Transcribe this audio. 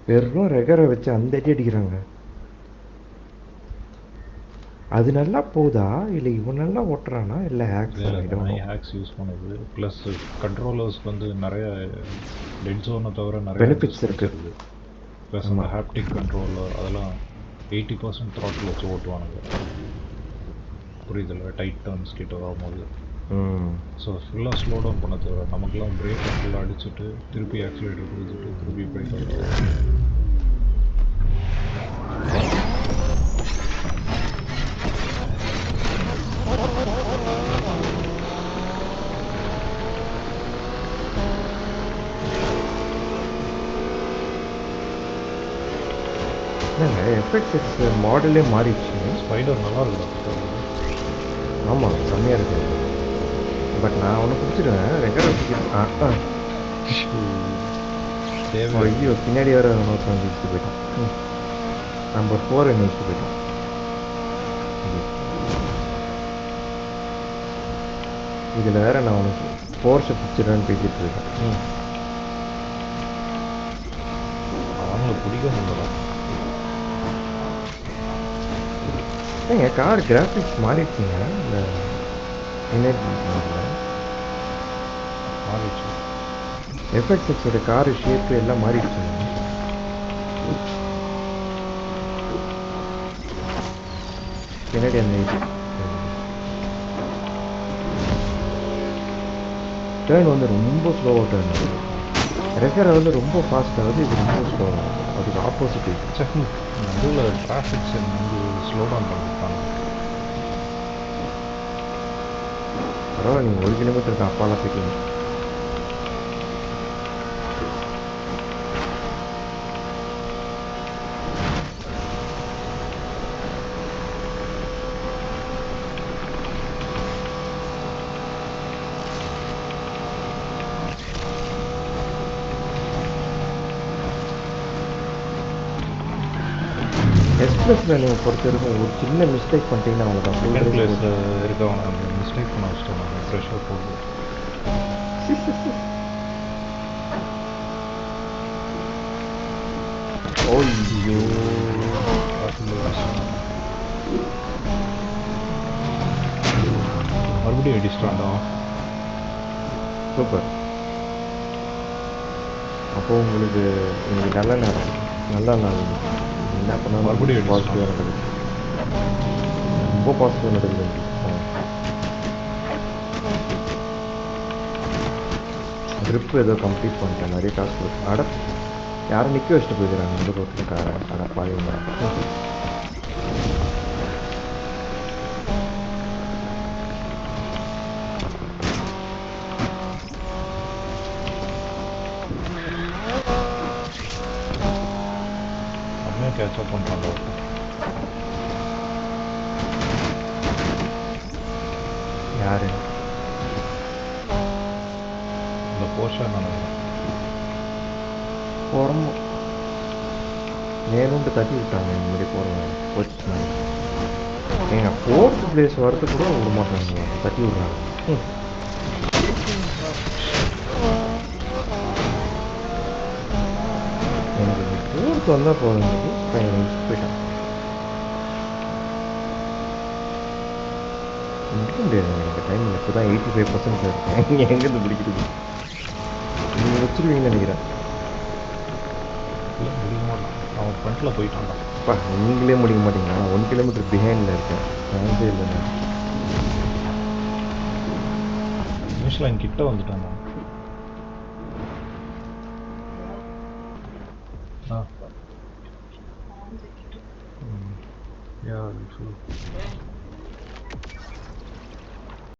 வெறும் ரெகரை வச்சு அந்த அடி அடிக்கிறாங்க. அது நல்லா போதா இல்லை இவன் நல்லா ஓட்டுறானா இல்லை ஹேக்ஸ் ஹேக்ஸ் யூஸ் பண்ணுது. ப்ளஸ் கண்ட்ரோலர்ஸ்க்கு வந்து நிறைய டெட் ஜோனை தவிர நிறைய பெனிஃபிட்ஸ் இருக்கு. ப்ளஸ் அந்த ஹாப்டிக் கண்ட்ரோலர் அதெல்லாம் 80% த்ராட்டில் வச்சு ஓட்டுவானுங்க. புரியுதில்ல, டைட் டர்ன்ஸ் கிட்ட வரும்போது. ஸோ ஃபுல்லாக ஸ்லோ டவுன் பண்ண தேவை. நமக்குலாம் பிரேக்கை ஃபுல்லாக அடிச்சுட்டு திருப்பி ஆக்சிலேட்டர் கொடுத்துட்டு திருப்பி போயிட்டு வருது. எஃப்எக்ஸ் மாடலே மாறிடுச்சு. ஸ்பைடர் நல்லா இருக்குதா? ஆமாம், செம்மையாக இருக்கு. பட் நான் ஒன்று பிடிச்சிருவேன் ரெக்கார்ட். ஐயோ, பின்னாடி வர ஒருத்தவங்க இடிச்சுட்டு போயிட்டான். நம்பர் 4 என்ன இடிச்சுட்டு போயிட்டான். இதில் வேற நான் உனக்கு ஃபோர்ஸை பிடிச்சிடுவேன்னு பேசிட்டு இருக்கேன். அவங்கள பிடிக்க முடியல. ஏங்க கார் கிராஃபிக்ஸ் மாறிடுச்சுங்க. இல்லை மாறிடுச்சு. எஃப்எக்ஸோட காரு ஷேப்பு எல்லாம் மாறிடுச்சுங்க. பின்னாடி அந்த டேர்ன் வந்து ரொம்ப ஸ்லோவாக டேர்ன் ஆகுது. ரெக்கரை வந்து ரொம்ப ஃபாஸ்ட் ஆகுது, இது ரொம்ப ஸ்லோவாக ஆகுது. அதுக்கு ஆப்போசிட். நடுவில் டிராஃபிக்ஸ் வந்து ஸ்லோ டவுன் பண்ணிட்டாங்க. பரவாயில்ல, நீங்கள் 1 கிலோமீட்டருக்கு அப்பாலாம் போய்ட்டீங்க. எக்ஸ்பிரஸில் நீங்கள் பொறுத்தவரைக்கும் ஒரு சின்ன மிஸ்டேக் பண்ணிட்டீங்கன்னா உங்களுக்கு செகண்ட் பிளேஸில் இருக்கவங்க மிஸ்டேக் பண்ண வச்சுட்டோம். நாங்கள் ப்ரெஷர் போட்டு ஐயோ மறுபடியும் அடிச்சிட்டாண்டா. சூப்பர். அப்போ உங்களுக்கு இன்னைக்கு நல்ல நேரம், நல்ல நாள். என்ன பண்ணாலும் மறுபடியும் பாசிட்டிவாக நடக்குது. ரொம்ப பாசிட்டிவாக நடக்குது. ட்ரிப் ஏதோ கம்ப்ளீட் பண்ணிட்டேன், நிறைய காசு கொடுத்து. அட யாரும் நிற்க வச்சுட்டு போயிருக்கிறாங்க இந்த ரோட்டில் காரை. அட பாருங்க, அப்படியே கேட்சப் பண்ணுறாங்க. யாரு இந்த போர்ஷன் நினைக்கிறேன் போகிறோமோ நேருண்டு தட்டி விட்டாங்க. இந்த மாதிரி போகிறவங்க போச்சுனாங்க. எங்கள் 4th பிளேஸ் வரது கூட விட மாட்டாங்க, தட்டி விட்றாங்க. எனக்கு 4th வந்தால் போதும், போயிட்டான். முடிக்க முடியாது எனக்கு டைமில். இப்போ தான் 85% இருக்கேன். எங்கேருந்து முடிக்கிறது? நீங்கள் வச்சுருவீங்கன்னு நினைக்கிறேன். இல்லை முடிக்க மாட்டான், அவன் ஃப்ரண்ட்டில் போயிட்டான்டா. அப்பா, நீங்களே முடிக்க மாட்டீங்களா? நான் 1 கிலோமீட்டர் பிஹைண்டில் இருக்கேன். சான்ஸே இல்லைண்ணா. நியூஸ்லாம் கிட்ட வந்துட்டான். Yeah,